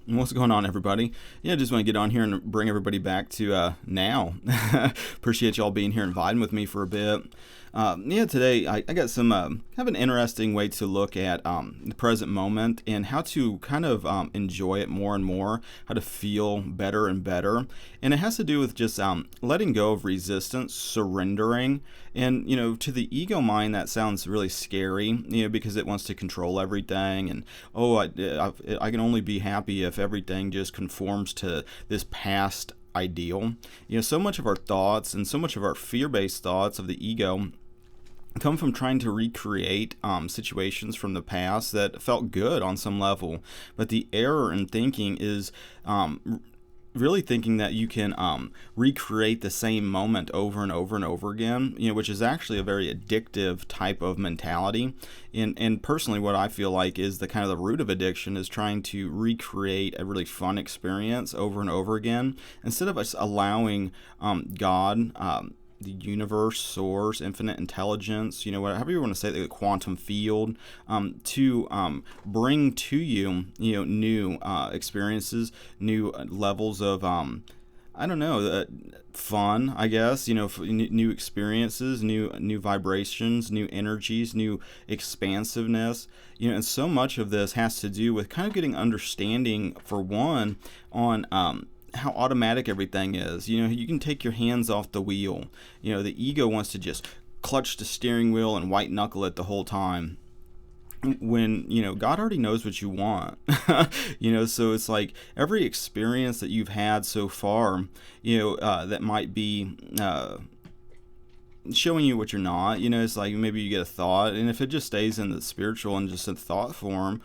What's going on, everybody? Yeah, just want to get on here and bring everybody back to now. Appreciate y'all being here and vibing with me for a bit. Yeah, today I got some have an interesting way to look at the present moment and how to kind of enjoy it more and more, how to feel better and better. And it has to do with just letting go of resistance, surrendering. And, to the ego mind, that sounds really scary, because it wants to control everything. And, oh, I can only be happy if everything just conforms to this past ideal. So much of our thoughts and so much of our fear-based thoughts of the ego come from trying to recreate situations from the past that felt good on some level. But the error in thinking is really thinking that you can recreate the same moment over and over and over again, which is actually a very addictive type of mentality. And personally, what I feel like is the kind of the root of addiction is trying to recreate a really fun experience over and over again instead of us allowing God, the universe, source, infinite intelligence, whatever you want to say, the quantum field, to bring to you, new experiences, new levels of, I don't know, fun, I guess, new experiences, new vibrations, new energies, new expansiveness, and so much of this has to do with kind of getting understanding, for one, on how automatic everything is. You can take your hands off the wheel. The ego wants to just clutch the steering wheel and white knuckle it the whole time, when God already knows what you want. So it's like every experience that you've had so far, that might be showing you what you're not. It's like maybe you get a thought, and if it just stays in the spiritual and just in thought form,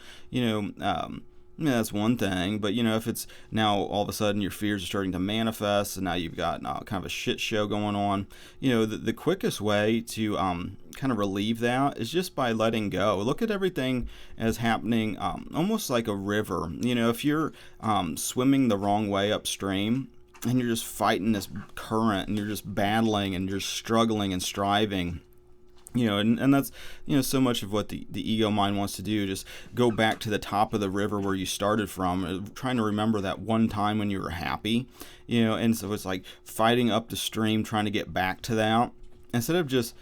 yeah, that's one thing. But if it's now all of a sudden your fears are starting to manifest, and now you've got kind of a shit show going on, the quickest way to kind of relieve that is just by letting go. Look at everything as happening almost like a river. If you're swimming the wrong way upstream, and you're just fighting this current, and you're just battling, and you're struggling and striving, and that's, so much of what the ego mind wants to do, just go back to the top of the river where you started from, trying to remember that one time when you were happy, and so it's like fighting up the stream, trying to get back to that, instead of just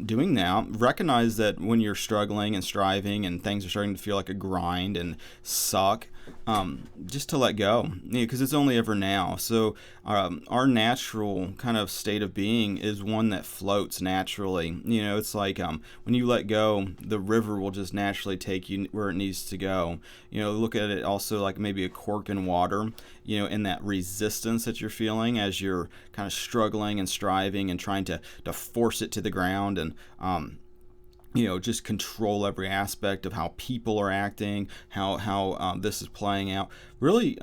doing that. Recognize that when you're struggling and striving and things are starting to feel like a grind and suck, just to let go, because it's only ever now. So our natural kind of state of being is one that floats naturally. It's like when you let go, the river will just naturally take you where it needs to go. Look at it also like maybe a cork in water, in that resistance that you're feeling as you're kind of struggling and striving and trying to force it to the ground, and just control every aspect of how people are acting, how this is playing out. Really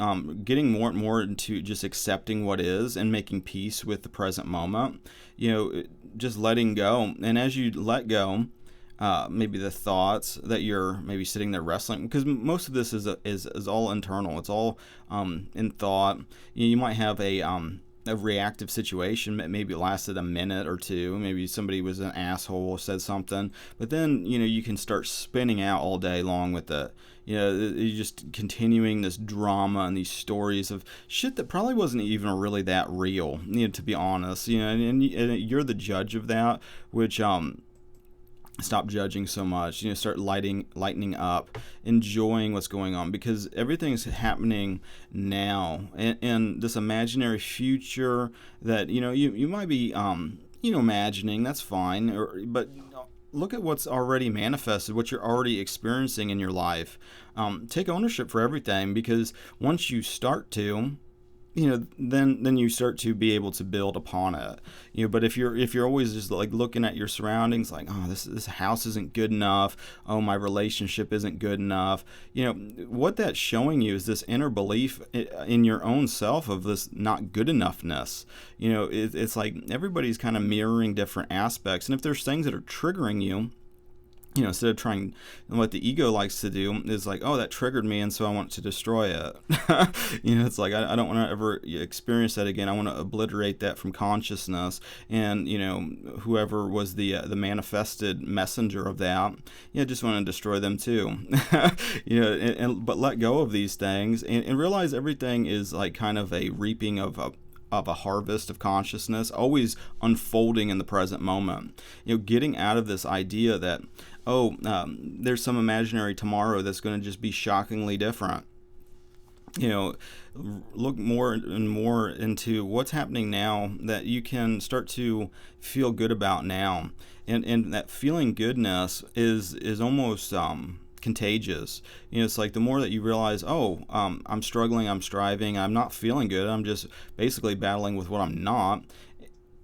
getting more and more into just accepting what is and making peace with the present moment. Just letting go. And as you let go, maybe the thoughts that you're maybe sitting there wrestling, because most of this is all internal. It's all in thought. You might have a reactive situation that maybe lasted a minute or two. Maybe somebody was an asshole or said something, but then you can start spinning out all day long with it. You're just continuing this drama and these stories of shit that probably wasn't even really that real. To be honest, and you're the judge of that, which stop judging so much. Start lightening up, enjoying what's going on, because everything's happening now, and this imaginary future that you might be imagining. That's fine, but look at what's already manifested, what you're already experiencing in your life. Take ownership for everything, because once you start to, then you start to be able to build upon it. But if you're always just like looking at your surroundings, like, oh, this house isn't good enough, oh, my relationship isn't good enough, what that's showing you is this inner belief in your own self of this not good enoughness. It's like everybody's kind of mirroring different aspects, and if there's things that are triggering you, Instead of trying, what the ego likes to do is like, oh, that triggered me, and so I want to destroy it. It's like, I don't want to ever experience that again. I want to obliterate that from consciousness. And whoever was the manifested messenger of that, just want to destroy them too. But let go of these things, and realize everything is like kind of a reaping of a harvest of consciousness, always unfolding in the present moment. Getting out of this idea that, there's some imaginary tomorrow that's going to just be shockingly different. Look more and more into what's happening now that you can start to feel good about now. And that feeling goodness is almost contagious. It's like the more that you realize, I'm struggling, I'm striving, I'm not feeling good, I'm just basically battling with what I'm not.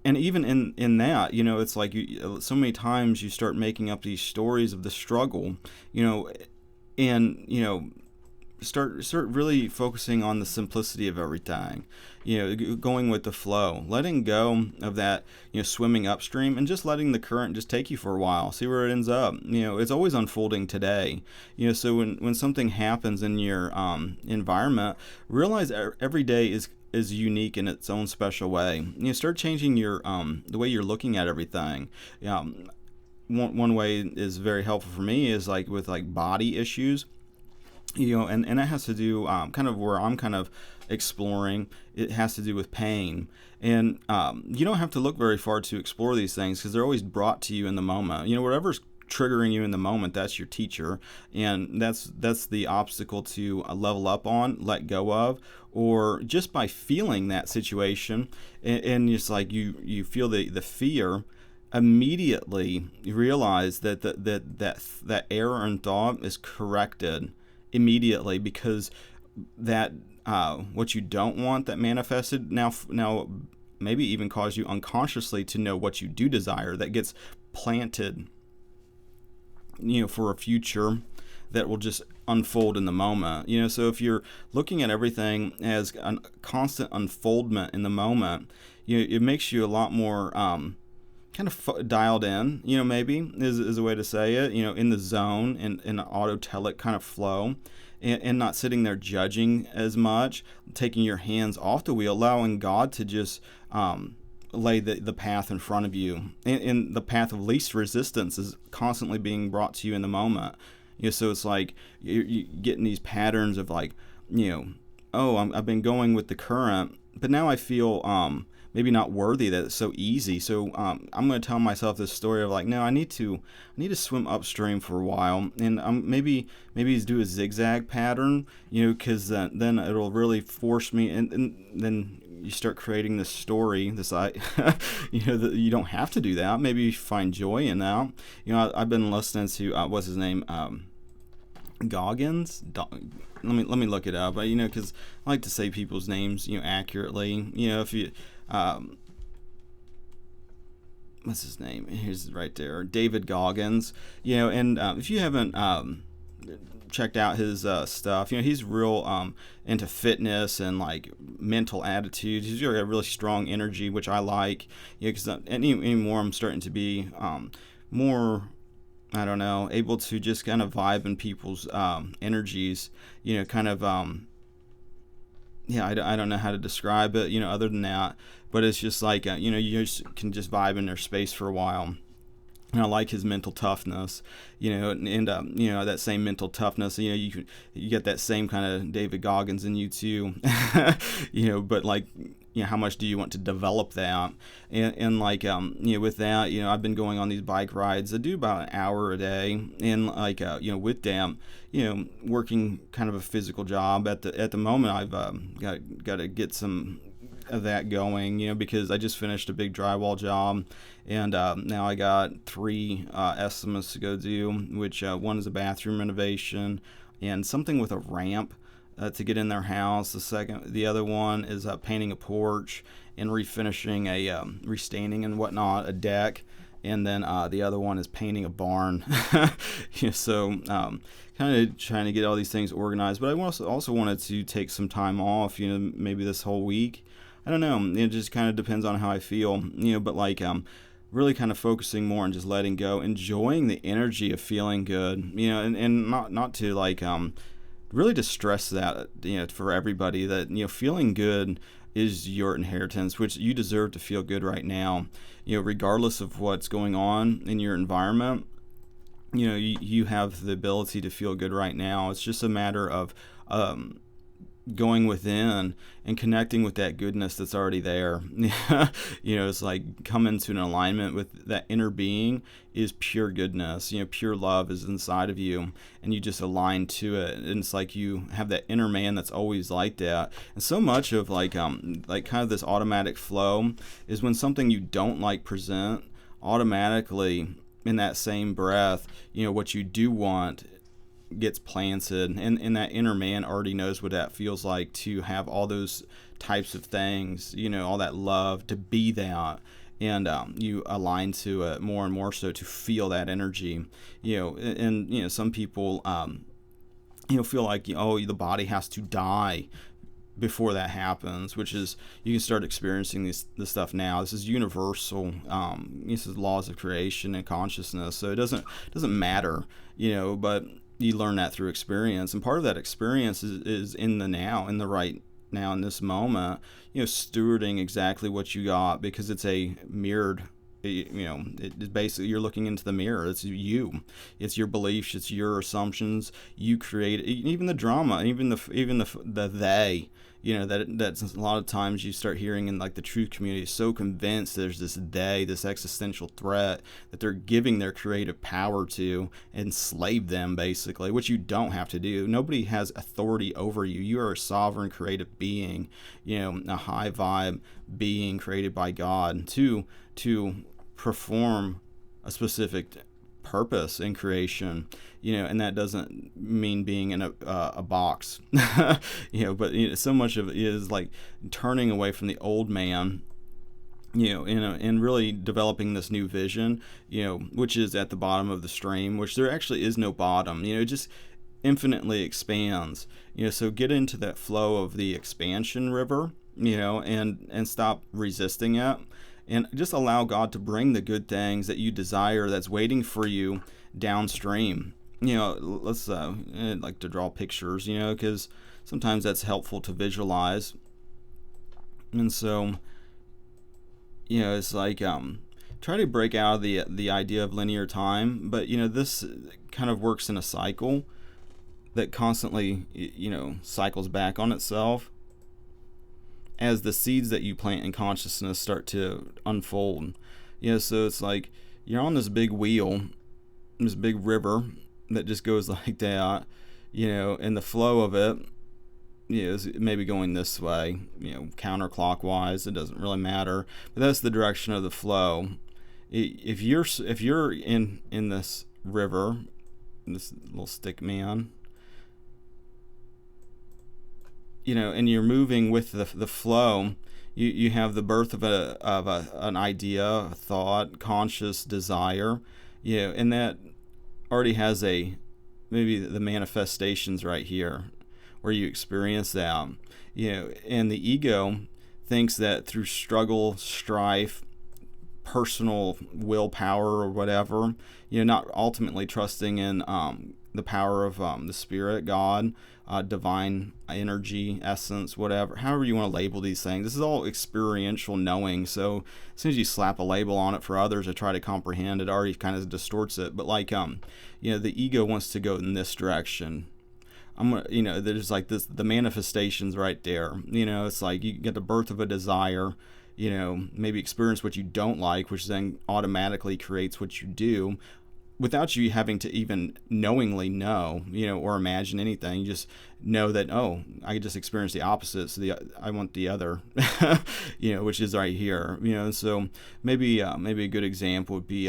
And even in that, it's like so many times you start making up these stories of the struggle, and start really focusing on the simplicity of everything, going with the flow, letting go of that, swimming upstream, and just letting the current just take you for a while, see where it ends up. It's always unfolding today. So when something happens in your environment, realize every day is unique in its own special way. Start changing your the way you're looking at everything. One way is very helpful for me is like with like body issues. And that has to do kind of where I'm kind of exploring. It has to do with pain. And you don't have to look very far to explore these things because they're always brought to you in the moment. Whatever's triggering you in the moment, that's your teacher, and that's the obstacle to level up on, let go of, or just by feeling that situation, and just like you feel the fear, immediately you realize that error in thought is corrected immediately, because that what you don't want that manifested now maybe even cause you unconsciously to know what you do desire, that gets planted for a future that will just unfold in the moment. So if you're looking at everything as a constant unfoldment in the moment, it makes you a lot more kind of dialed in, maybe is a way to say it, in the zone, in an autotelic kind of flow, and not sitting there judging as much, taking your hands off the wheel, allowing God to just lay the path in front of you, and the path of least resistance is constantly being brought to you in the moment. So it's like you're getting these patterns of like, I've been going with the current, but now I feel maybe not worthy, that it's so easy. So I'm going to tell myself this story of like, no, I need to swim upstream for a while, and maybe do a zigzag pattern, because then it'll really force me, and then you start creating this story, that you don't have to do that. Maybe you find joy in that. I've been listening to what's his name, Goggins. Let me look it up. Because I like to say people's names accurately. If you what's his name? Here's right there, David Goggins. And if you haven't checked out his stuff, he's real into fitness and like mental attitude. He's got a really strong energy, which I like. Because anymore I'm starting to be more, I don't know, able to just kind of vibe in people's energies. Kind of I don't know how to describe it. Other than that, but it's just like you just can just vibe in their space for a while. And I like his mental toughness, and that same mental toughness, you get that same kind of David Goggins in you too, but like, how much do you want to develop that? And like, with that, I've been going on these bike rides. I do about an hour a day, and like, with them, working kind of a physical job at the moment. I've got to get some of that going, because I just finished a big drywall job, and now I got 3 estimates to go do, which one is a bathroom renovation and something with a ramp to get in their house. The other one is painting a porch and refinishing restaining and whatnot, a deck, and then the other one is painting a barn. So kind of trying to get all these things organized, but I also wanted to take some time off, maybe this whole week. I don't know. It just kind of depends on how I feel, but like, really kind of focusing more on just letting go, enjoying the energy of feeling good, and not to like really to stress that, for everybody, that, feeling good is your inheritance, which you deserve to feel good right now, regardless of what's going on in your environment. You have the ability to feel good right now. It's just a matter of going within and connecting with that goodness that's already there. It's like coming to an alignment with that inner being is pure goodness. Pure love is inside of you, and you just align to it. And it's like you have that inner man that's always like that. And so much of like kind of this automatic flow is when something you don't like present, automatically in that same breath, what you do want gets planted, and that inner man already knows what that feels like, to have all those types of things, all that love, to be that, and you align to it more and more, so to feel that energy, and some people feel like, the body has to die before that happens, which is, you can start experiencing this stuff now. This is universal. This is laws of creation and consciousness, so it doesn't matter, but you learn that through experience, and part of that experience is in the now, in the right now, in this moment, stewarding exactly what you got, because it's a mirrored, it's basically, you're looking into the mirror. It's you, it's your beliefs, it's your assumptions. You create even the drama, even the they, that's a lot of times you start hearing in like the truth community, so convinced there's this they, this existential threat that they're giving their creative power to, enslave them basically, which you don't have to do. Nobody has authority over you. You are a sovereign creative being, a high vibe being created by God to perform a specific purpose in creation, and that doesn't mean being in a box, but so much of it is like turning away from the old man, and really developing this new vision, which is at the bottom of the stream, which there actually is no bottom, it just infinitely expands, so get into that flow of the expansion river, and stop resisting it. And just allow God to bring the good things that you desire, that's waiting for you downstream. Let's like to draw pictures, because sometimes that's helpful to visualize. And so, it's like try to break out of the idea of linear time, but this kind of works in a cycle that constantly cycles back on itself as the seeds that you plant in consciousness start to unfold. So it's like you're on this big wheel, this big river that just goes like that, and the flow of it is maybe going this way, counterclockwise. It doesn't really matter, but that's the direction of the flow. If you're in this river, this little stick man, and you're moving with the flow, you have the birth of an idea, a thought, conscious desire, and that already has maybe the manifestations right here where you experience that, and the ego thinks that through struggle, strife, personal willpower or whatever, not ultimately trusting in the power of the spirit, God, divine energy, essence, whatever, however you want to label these things. This is all experiential knowing. So as soon as you slap a label on it for others to try to comprehend, it already kind of distorts it. But like, the ego wants to go in this direction. There's like the manifestations right there. It's like you get the birth of a desire, maybe experience what you don't like, which then automatically creates what you do, without you having to even knowingly know, or imagine anything. You just know that, oh, I just experienced the opposite, so I want the other, which is right here. So maybe a good example would be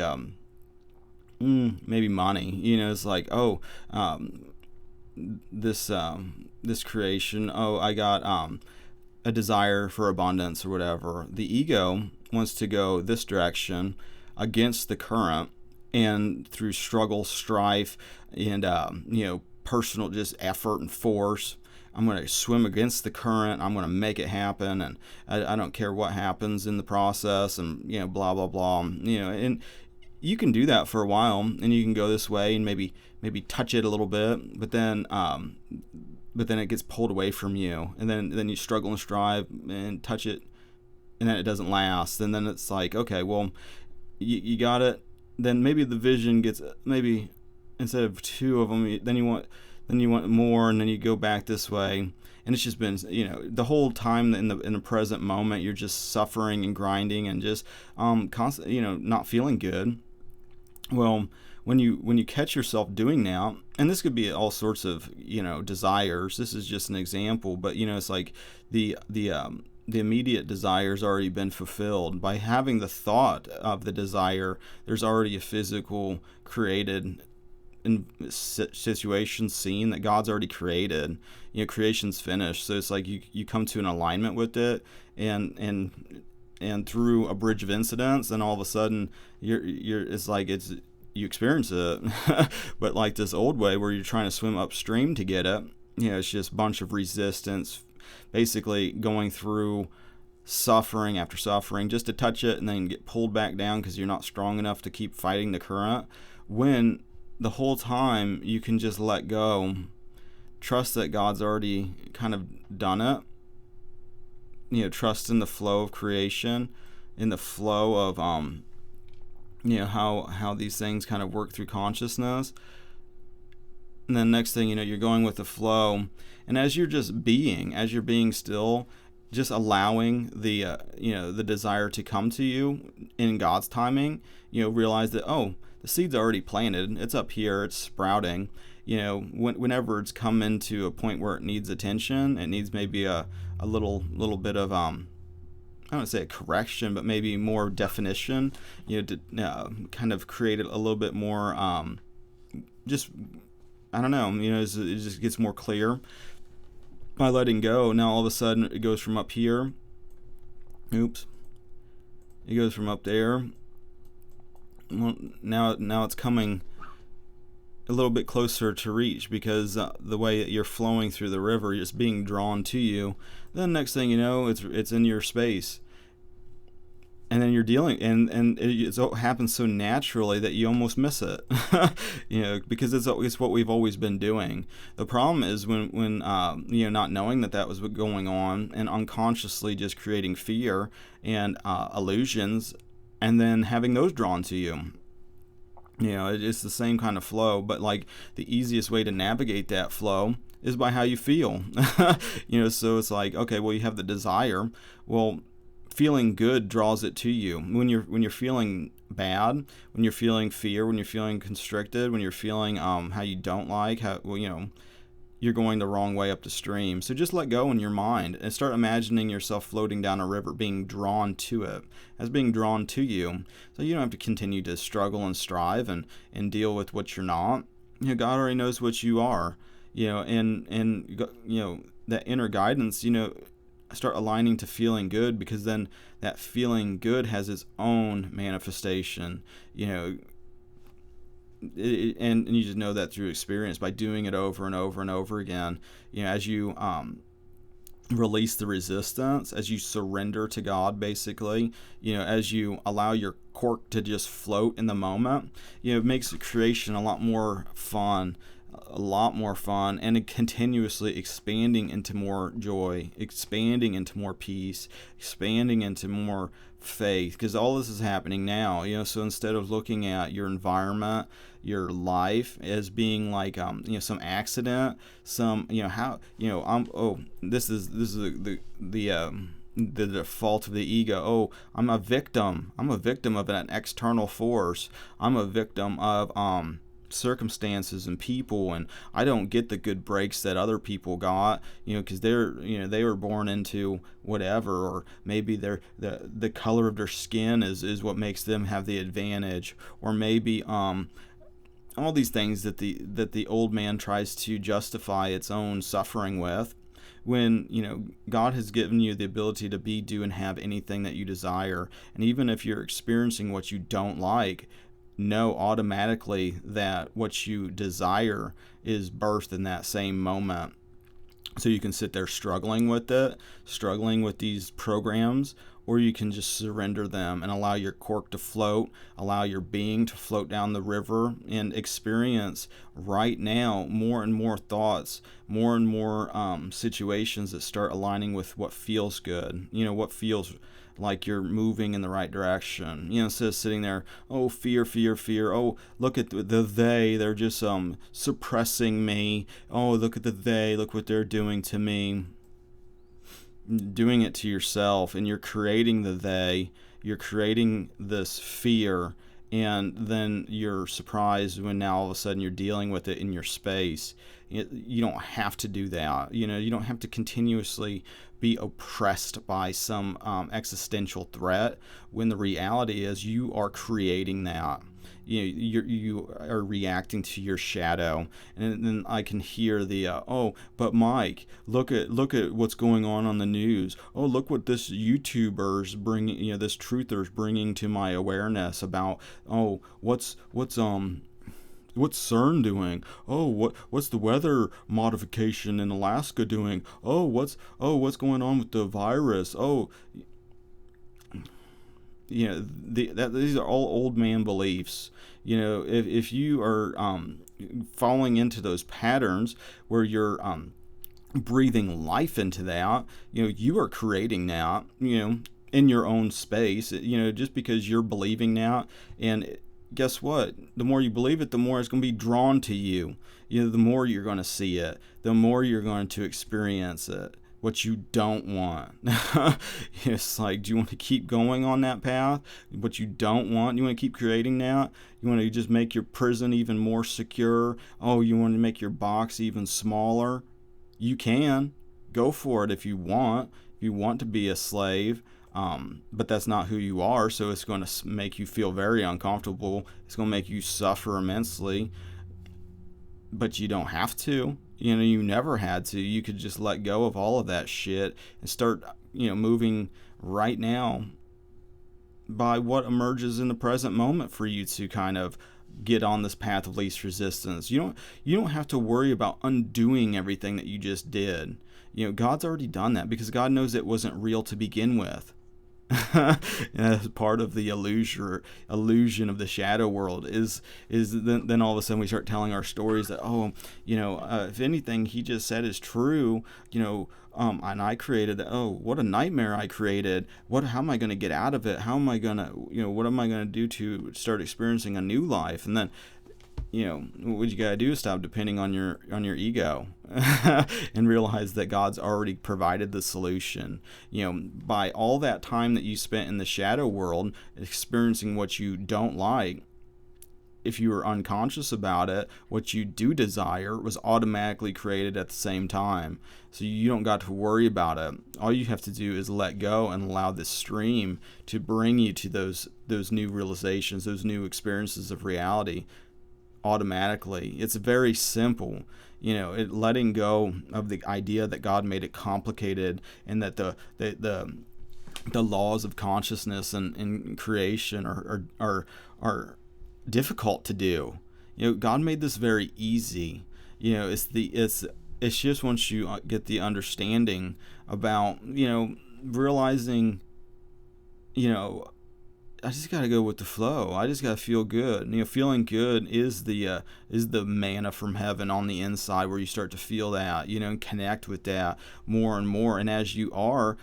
maybe money. It's like, oh, this creation, oh, I got a desire for abundance or whatever. The ego wants to go this direction against the current, and through struggle, strife, and personal just effort and force, to swim against the current. I'm going to make it happen, and I don't care what happens in the process, and blah blah blah. And you can do that for a while, and you can go this way and maybe touch it a little bit, but then it gets pulled away from you, and then you struggle and strive and touch it, and then it doesn't last, and then it's like, okay, well, you got it. Then maybe the vision gets, maybe instead of two of them, then you want more, and then you go back this way, and it's just been, the whole time in the present moment, you're just suffering and grinding and just constantly, not feeling good. Well, when you catch yourself doing that, and this could be all sorts of desires. This is just an example, but it's like the immediate desire's already been fulfilled by having the thought of the desire. There's already a physical created in situation scene that God's already created. Creation's finished, so it's like you come to an alignment with it, and through a bridge of incidents, then all of a sudden you experience it. But like this old way where you're trying to swim upstream to get it, it's just a bunch of resistance, basically going through suffering after suffering just to touch it, and then get pulled back down because you're not strong enough to keep fighting the current, when the whole time you can just let go, trust that God's already kind of done it. Trust in the flow of creation, in the flow of how these things kind of work through consciousness. And then next thing you're going with the flow, and as you're being still, just allowing the the desire to come to you in God's timing, realize that, oh, the seed's already planted, it's up here, it's sprouting. Whenever it's come into a point where it needs attention, it needs maybe a little bit of I don't want to say a correction, but maybe more definition, to kind of create it a little bit more, just, I don't know, it just gets more clear by letting go. Now all of a sudden it goes from up here, it goes from up there. Well, now it's coming a little bit closer to reach, because the way that you're flowing through the river, it's being drawn to you. Then next thing you know, it's in your space, and then you're dealing, and it happens so naturally that you almost miss it, because it's what we've always been doing. The problem is when not knowing that was what's going on, and unconsciously just creating fear and illusions, and then having those drawn to you. It's the same kind of flow, but like the easiest way to navigate that flow is by how you feel. So it's like, okay, well, you have the desire. Well, feeling good draws it to you. When you're feeling bad, when you're feeling fear, when you're feeling constricted, when you're feeling how you don't like, you're going the wrong way up the stream. So just let go in your mind and start imagining yourself floating down a river, being drawn to it, as being drawn to you. So you don't have to continue to struggle and strive and deal with what you're not. God already knows what you are. And that inner guidance, start aligning to feeling good, because then that feeling good has its own manifestation, and you just know that through experience by doing it over and over and over again. As you release the resistance, as you surrender to God, basically, as you allow your cork to just float in the moment, it makes creation a lot more fun, and continuously expanding into more joy, expanding into more peace, expanding into more faith, because all this is happening now. So instead of looking at your environment, your life, as being like some accident, this is the default of the ego. Oh, I'm a victim of an external force. I'm a victim of circumstances and people, and I don't get the good breaks that other people got, because they were born into whatever, or maybe the color of their skin is what makes them have the advantage, or maybe all these things that the old man tries to justify its own suffering with, when God has given you the ability to be, do, and have anything that you desire. And even if you're experiencing what you don't like, know automatically that what you desire is birthed in that same moment. So you can sit there struggling with it, struggling with these programs, or you can just surrender them and allow your cork to float, allow your being to float down the river, and experience right now more and more thoughts, more and more situations that start aligning with what feels good, what feels like you're moving in the right direction. Instead of sitting there, oh, fear, fear, fear. Oh, look at the they. They're just suppressing me. Oh, look at the they. Look what they're doing to me. Doing it to yourself, and you're creating the they. You're creating this fear, and then you're surprised when now all of a sudden you're dealing with it in your space. You don't have to do that. You don't have to continuously be oppressed by some existential threat, when the reality is you are creating that. You are reacting to your shadow. And then I can hear the oh, but Mike, look at what's going on the news. Oh, look what this YouTuber's bringing, this truther's bringing to my awareness about, oh, what's CERN doing? Oh, what's the weather modification in Alaska doing? Oh, what's going on with the virus? Oh, these are all old man beliefs. If you are falling into those patterns where you're breathing life into that, you are creating that, in your own space, just because you're believing that. And guess what? The more you believe it, the more it's going to be drawn to you. The more you're going to see it, the more you're going to experience it. What you don't want. It's like, do you want to keep going on that path? What you don't want, you want to keep creating that? You want to just make your prison even more secure? Oh, you want to make your box even smaller? You can. Go for it if you want. If you want to be a slave. But that's not who you are, so it's going to make you feel very uncomfortable. It's going to make you suffer immensely. But you don't have to. You never had to. You could just let go of all of that shit and start, moving right now by what emerges in the present moment for you to kind of get on this path of least resistance. You don't have to worry about undoing everything that you just did. God's already done that, because God knows it wasn't real to begin with. And that's part of the illusion of the shadow world is then all of a sudden we start telling our stories that, if anything he just said is true, and I created that. Oh, what a nightmare I created. How am I going to get out of it? How am I going to, what am I going to do to start experiencing a new life? And then, what you gotta do is stop depending on your ego and realize that God's already provided the solution. By all that time that you spent in the shadow world experiencing what you don't like, if you were unconscious about it, what you do desire was automatically created at the same time. So you don't got to worry about it. All you have to do is let go and allow this stream to bring you to those new realizations, those new experiences of reality. Automatically. It's very simple. Letting go of the idea that God made it complicated, and that the laws of consciousness and creation are difficult to do. God made this very easy. It's just once you get the understanding about, realizing, I just gotta go with the flow. I just gotta feel good. Feeling good is the manna from heaven on the inside, where you start to feel that, and connect with that more and more. And as you are,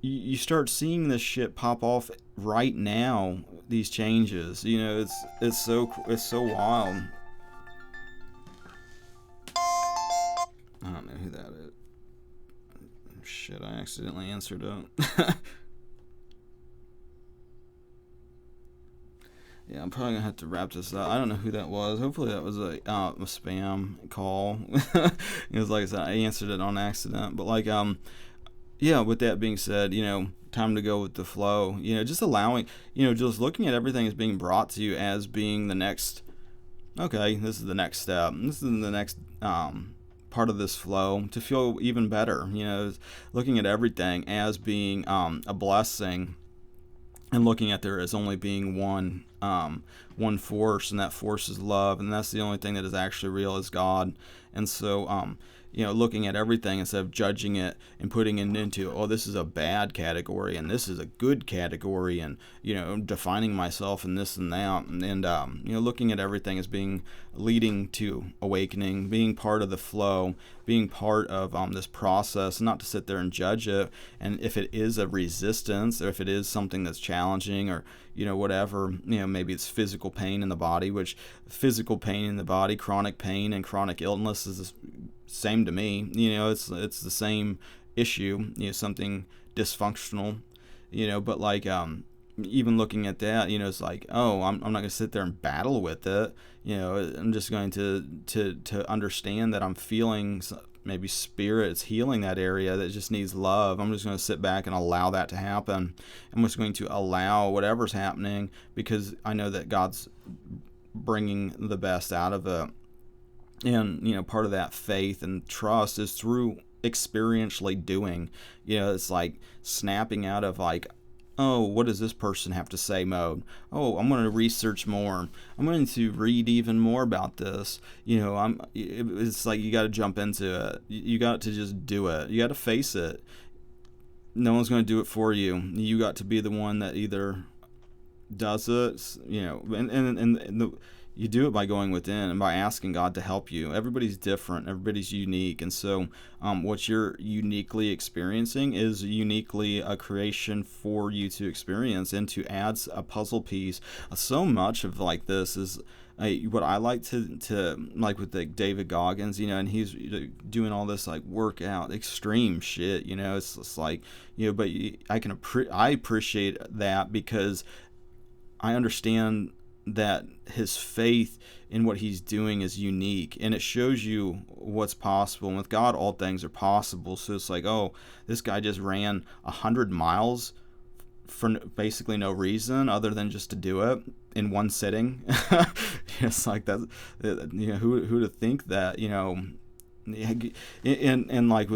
you start seeing this shit pop off right now. These changes, it's so wild. I don't know who that is. Shit, I accidentally answered it. Yeah, I'm probably gonna have to wrap this up. I don't know who that was. Hopefully that was a spam call. It was like I said, I answered it on accident. But yeah. With that being said, time to go with the flow. Just allowing, just looking at everything as being brought to you as being the next. Okay, this is the next step. This is the next part of this flow to feel even better. Looking at everything as being a blessing. And looking at there as only being one force, and that force is love, and that's the only thing that is actually real is God. And so, looking at everything instead of judging it and putting it into, oh, this is a bad category and this is a good category, and defining myself in this and that, and looking at everything as being leading to awakening, being part of the flow, being part of this process, not to sit there and judge it. And if it is a resistance, or if it is something that's challenging, or whatever, maybe it's physical pain in the body, which physical pain in the body, chronic pain and chronic illness is the same to me. It's the same issue, something dysfunctional, but like even looking at that, it's like, oh, I'm not going to sit there and battle with it. I'm just going to understand that I'm feeling maybe spirit's healing that area that just needs love. I'm just going to sit back and allow that to happen. I'm just going to allow whatever's happening, because I know that God's bringing the best out of it. And part of that faith and trust is through experientially doing. It's like snapping out of like, oh, what does this person have to say mode? Oh, I'm going to research more. I'm going to read even more about this. It's like you got to jump into it. You got to just do it. You got to face it. No one's going to do it for you. You got to be the one that either does it, and you do it by going within and by asking God to help you. Everybody's different. Everybody's unique. And so what you're uniquely experiencing is uniquely a creation for you to experience and to add a puzzle piece. So much of like this is what I like to like with like David Goggins, and he's doing all this like workout extreme shit, it's just like, but I appreciate that because I understand that his faith in what he's doing is unique, and it shows you what's possible. And with God, all things are possible. So it's like, oh, this guy just ran 100 miles for basically no reason other than just to do it in one sitting. It's like that. Who to think that, and like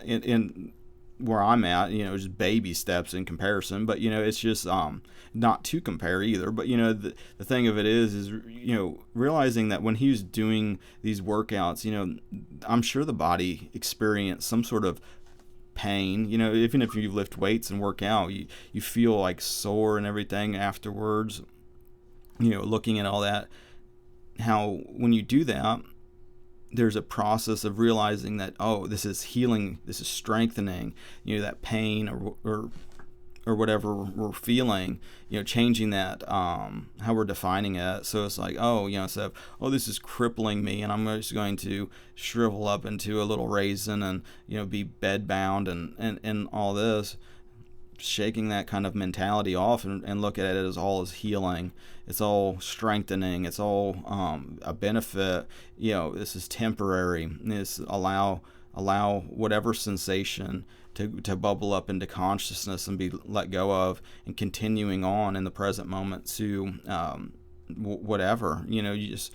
in where I'm at, just baby steps in comparison, but it's just not to compare either. But the thing of it is realizing that when he was doing these workouts, I'm sure the body experienced some sort of pain. Even if you lift weights and work out, you feel like sore and everything afterwards. Looking at all that, how when you do that, there's a process of realizing that, oh, this is healing, this is strengthening, that pain or whatever we're feeling, changing that, how we're defining it. So it's like, oh, instead of, oh, this is crippling me and I'm just going to shrivel up into a little raisin and, be bed bound and all this, shaking that kind of mentality off and look at it as all as healing. It's all strengthening. It's all a benefit. This is temporary. This allow whatever sensation to bubble up into consciousness and be let go of, and continuing on in the present moment to whatever. You just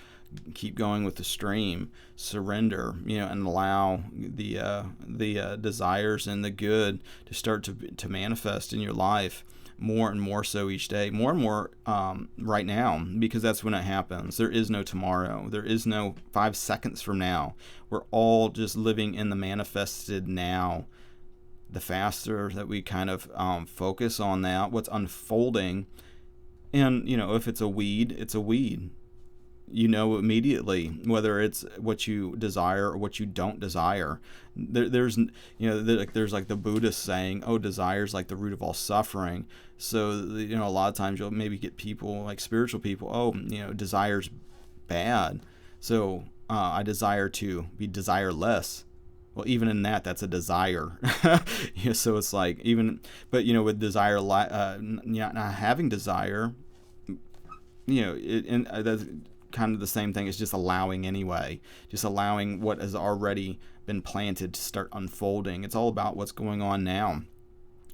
keep going with the stream, surrender, and allow the desires and the good to start to manifest in your life more and more so each day, more and more right now, because that's when it happens. There is no tomorrow. There is no 5 seconds from now. We're all just living in the manifested now. The faster that we kind of focus on that, what's unfolding, and if it's a weed, it's a weed. Immediately whether it's what you desire or what you don't desire. There's like the Buddhist saying, oh, desire is like the root of all suffering. So a lot of times you'll maybe get people like spiritual people, oh, desire's bad, so I desire to be desireless. Well, even in that's a desire. So it's like, even, but with desire, not having desire, that's kind of the same thing as just allowing anyway, just allowing what has already been planted to start unfolding. It's all about what's going on now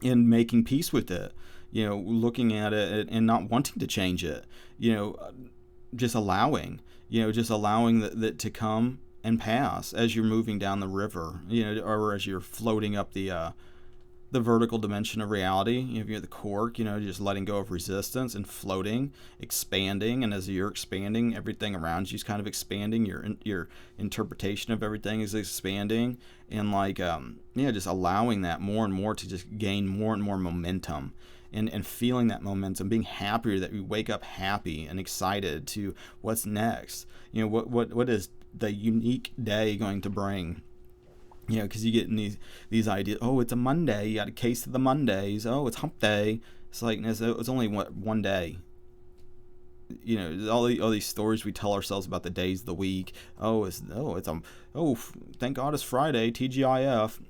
and making peace with it, looking at it and not wanting to change it, just allowing that to come and pass as you're moving down the river, or as you're floating up the the vertical dimension of reality. You're the cork, just letting go of resistance and floating, expanding. And as you're expanding, everything around you is kind of expanding. Your interpretation of everything is expanding, and just allowing that more and more to just gain more and more momentum. And feeling that momentum, being happier, that we wake up happy and excited to what's next. What is the unique day going to bring? Because you get in these ideas. Oh, it's a Monday. You got a case of the Mondays. Oh, it's hump day. It's like it's only one day. All these stories we tell ourselves about the days of the week. Thank God it's Friday. TGIF.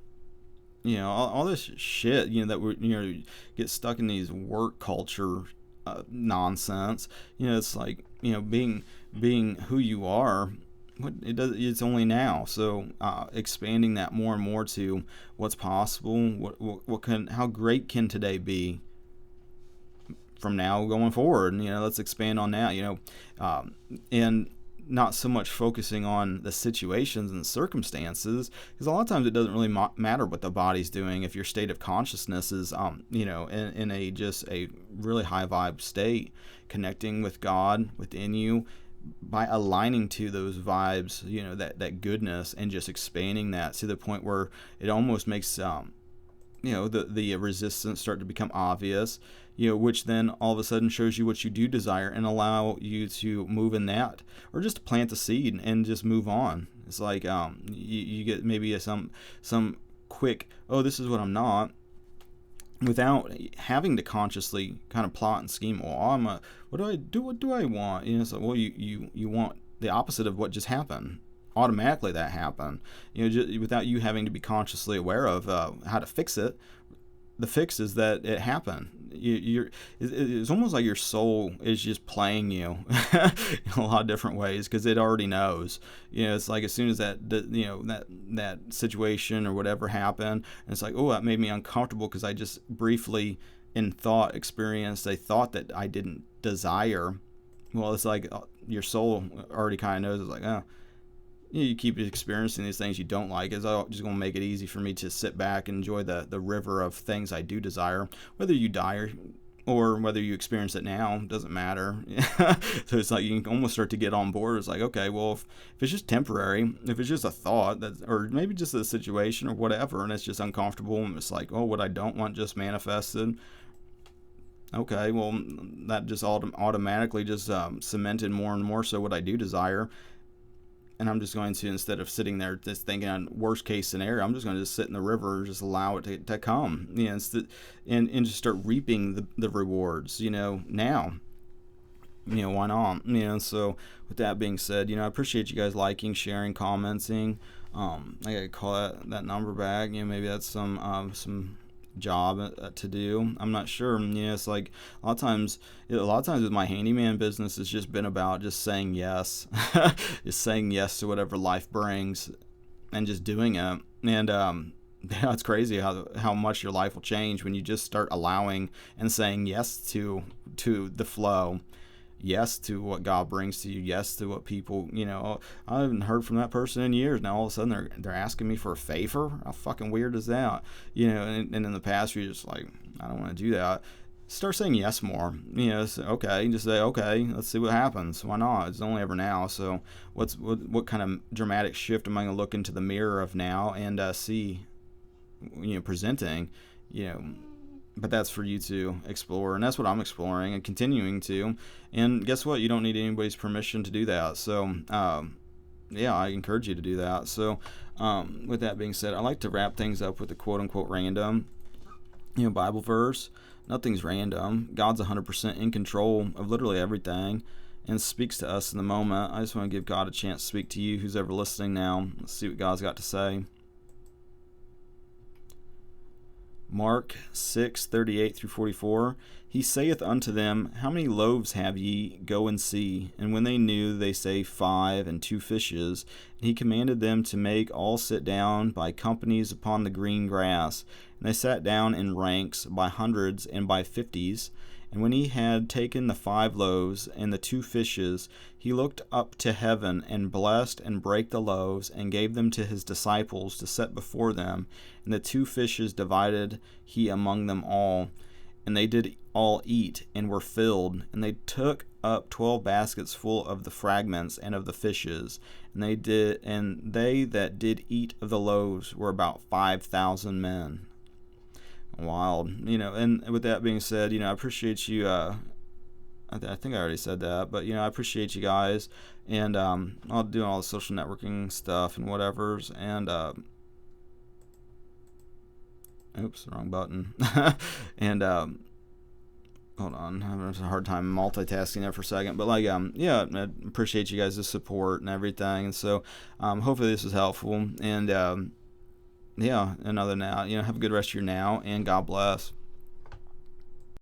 All this shit. That we get stuck in these work culture nonsense. It's like being who you are. It's only now. So expanding that more and more to what's possible. How great can today be from now going forward? Let's expand on that. And not so much focusing on the situations and circumstances, because a lot of times it doesn't really matter what the body's doing if your state of consciousness is in a just a really high vibe state, connecting with God within you, by aligning to those vibes, that goodness, and just expanding that to the point where it almost makes the resistance start to become obvious, which then all of a sudden shows you what you do desire and allow you to move in that, or just plant the seed and just move on. It's like you get maybe some quick, oh, this is what I'm not, without having to consciously kind of plot and scheme. Well, what do I do? What do I want? So you want the opposite of what just happened. Automatically that happened. Just without you having to be consciously aware of how to fix it. The fix is that it happened. It's almost like your soul is just playing you in a lot of different ways, because it already knows. It's like as soon as that situation or whatever happened, and it's like, oh, that made me uncomfortable because I just briefly in thought experienced a thought that I didn't desire. Well, it's like your soul already kind of knows. It's like, oh, you keep experiencing these things you don't like. It's just going to make it easy for me to sit back and enjoy the river of things I do desire. Whether you die or whether you experience it now, doesn't matter. So it's like you can almost start to get on board. It's like, okay, well, if it's just temporary, if it's just a thought, or maybe just a situation or whatever, and it's just uncomfortable, and it's like, oh, what I don't want just manifested. Okay, well, that just automatically just cemented more and more so what I do desire. And I'm just going to, instead of sitting there just thinking on worst case scenario, I'm just going to just sit in the river and just allow it to come, and just start reaping the rewards, now. Why not? So with that being said, I appreciate you guys liking, sharing, commenting. I gotta call that number back. Maybe that's some job to do. I'm not sure. It's like a lot of times with my handyman business, it's just been about just saying yes, just saying yes to whatever life brings, and just doing it. And it's crazy how much your life will change when you just start allowing and saying yes to the flow. Yes to what God brings to you. Yes to what people, I haven't heard from that person in years. Now all of a sudden they're asking me for a favor. How fucking weird is that? And in the past you're just like, I don't want to do that. Start saying yes more. Okay, just say, okay, let's see what happens. Why not? It's only ever now. So what kind of dramatic shift am I going to look into the mirror of now and see, presenting, But that's for you to explore, and that's what I'm exploring and continuing to. And guess what? You don't need anybody's permission to do that. So, I encourage you to do that. So, with that being said, I like to wrap things up with a quote-unquote random, Bible verse. Nothing's random. God's 100% in control of literally everything and speaks to us in the moment. I just want to give God a chance to speak to you, who's ever listening now. Let's see what God's got to say. Mark 6:38-44. He saith unto them, How many loaves have ye? Go and see. And when they knew, they say 5 and 2 fishes. And he commanded them to make all sit down by companies upon the green grass. And they sat down in ranks by hundreds and by 50s. And when he had taken the 5 loaves and the 2 fishes, he looked up to heaven and blessed and brake the loaves and gave them to his disciples to set before them. And the 2 fishes divided he among them all. And they did all eat and were filled. And they took up 12 baskets full of the fragments and of the fishes. And they that did eat of the loaves were about 5,000 men. Wild, and with that being said, I appreciate you. I think I already said that, but I appreciate you guys, and I'll do all the social networking stuff and whatever's, and oops, wrong button, and hold on, I'm having a hard time multitasking there for a second, but yeah, I appreciate you guys' support and everything, and so hopefully this was helpful, and yeah, and other than that, have a good rest of your now, and God bless.